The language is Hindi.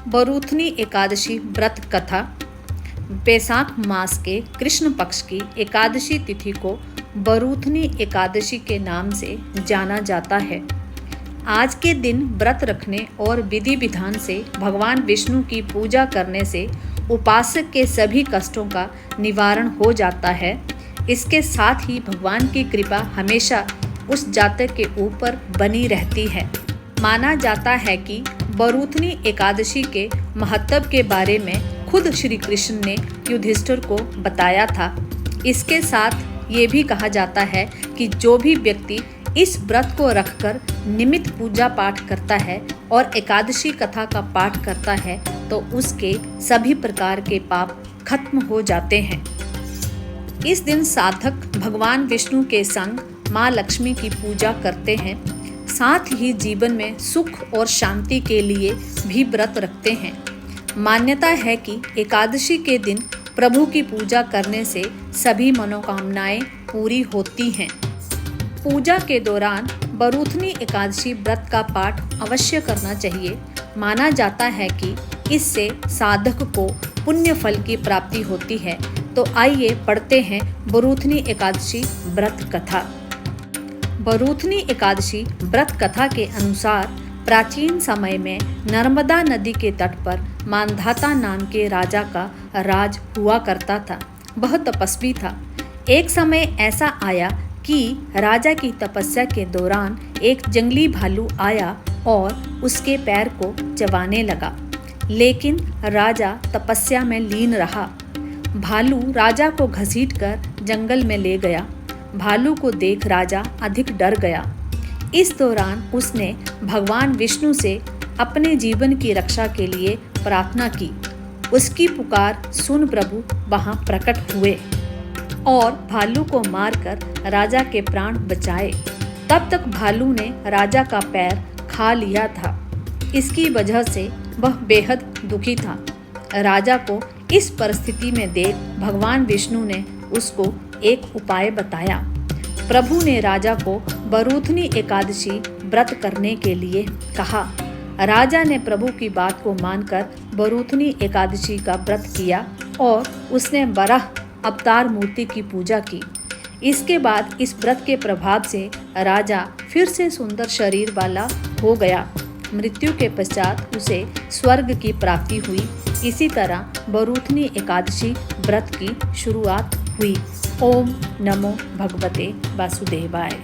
बरूथनी एकादशी व्रत कथा। बैसाख मास के कृष्ण पक्ष की एकादशी तिथि को बरूथनी एकादशी के नाम से जाना जाता है। आज के दिन व्रत रखने और विधि विधान से भगवान विष्णु की पूजा करने से उपासक के सभी कष्टों का निवारण हो जाता है। इसके साथ ही भगवान की कृपा हमेशा उस जातक के ऊपर बनी रहती है। माना जाता है कि बरूथनी एकादशी के महत्व के बारे में खुद श्री कृष्ण ने युधिष्ठिर को बताया था। इसके साथ ये भी कहा जाता है कि जो भी व्यक्ति इस व्रत को रखकर नियमित पूजा पाठ करता है और एकादशी कथा का पाठ करता है तो उसके सभी प्रकार के पाप खत्म हो जाते हैं। इस दिन साधक भगवान विष्णु के संग माँ लक्ष्मी की पूजा करते हैं। साथ ही जीवन में सुख और शांति के लिए भी व्रत रखते हैं। मान्यता है कि एकादशी के दिन प्रभु की पूजा करने से सभी मनोकामनाएं पूरी होती हैं। पूजा के दौरान बरूथनी एकादशी व्रत का पाठ अवश्य करना चाहिए। माना जाता है कि इससे साधक को पुण्य फल की प्राप्ति होती है। तो आइए पढ़ते हैं बरूथनी एकादशी व्रत कथा। बरूथनी एकादशी व्रत कथा के अनुसार प्राचीन समय में नर्मदा नदी के तट पर मानधाता नाम के राजा का राज हुआ करता था। वह तपस्वी था। एक समय ऐसा आया कि राजा की तपस्या के दौरान एक जंगली भालू आया और उसके पैर को चबाने लगा, लेकिन राजा तपस्या में लीन रहा। भालू राजा को घसीटकर जंगल में ले गया। भालू को देख राजा अधिक डर गया। इस दौरान उसने भगवान विष्णु से अपने जीवन की रक्षा के लिए प्रार्थना की। उसकी पुकार सुन प्रभु वहां प्रकट हुए और भालू को मारकर राजा के प्राण बचाए। तब तक भालू ने राजा का पैर खा लिया था। इसकी वजह से वह बेहद दुखी था। राजा को इस परिस्थिति में देख भगवान विष्णु ने उसको एक उपाय बताया। प्रभु ने राजा को बरूथनी एकादशी व्रत करने के लिए कहा। राजा ने प्रभु की बात को मानकर बरूथनी एकादशी का व्रत किया और उसने वराह अवतार मूर्ति की पूजा की। इसके बाद इस व्रत के प्रभाव से राजा फिर से सुंदर शरीर वाला हो गया। मृत्यु के पश्चात उसे स्वर्ग की प्राप्ति हुई। इसी तरह बरूथनी एकादशी व्रत की शुरुआत हुई। ओम नमो भगवते वासुदेवाय।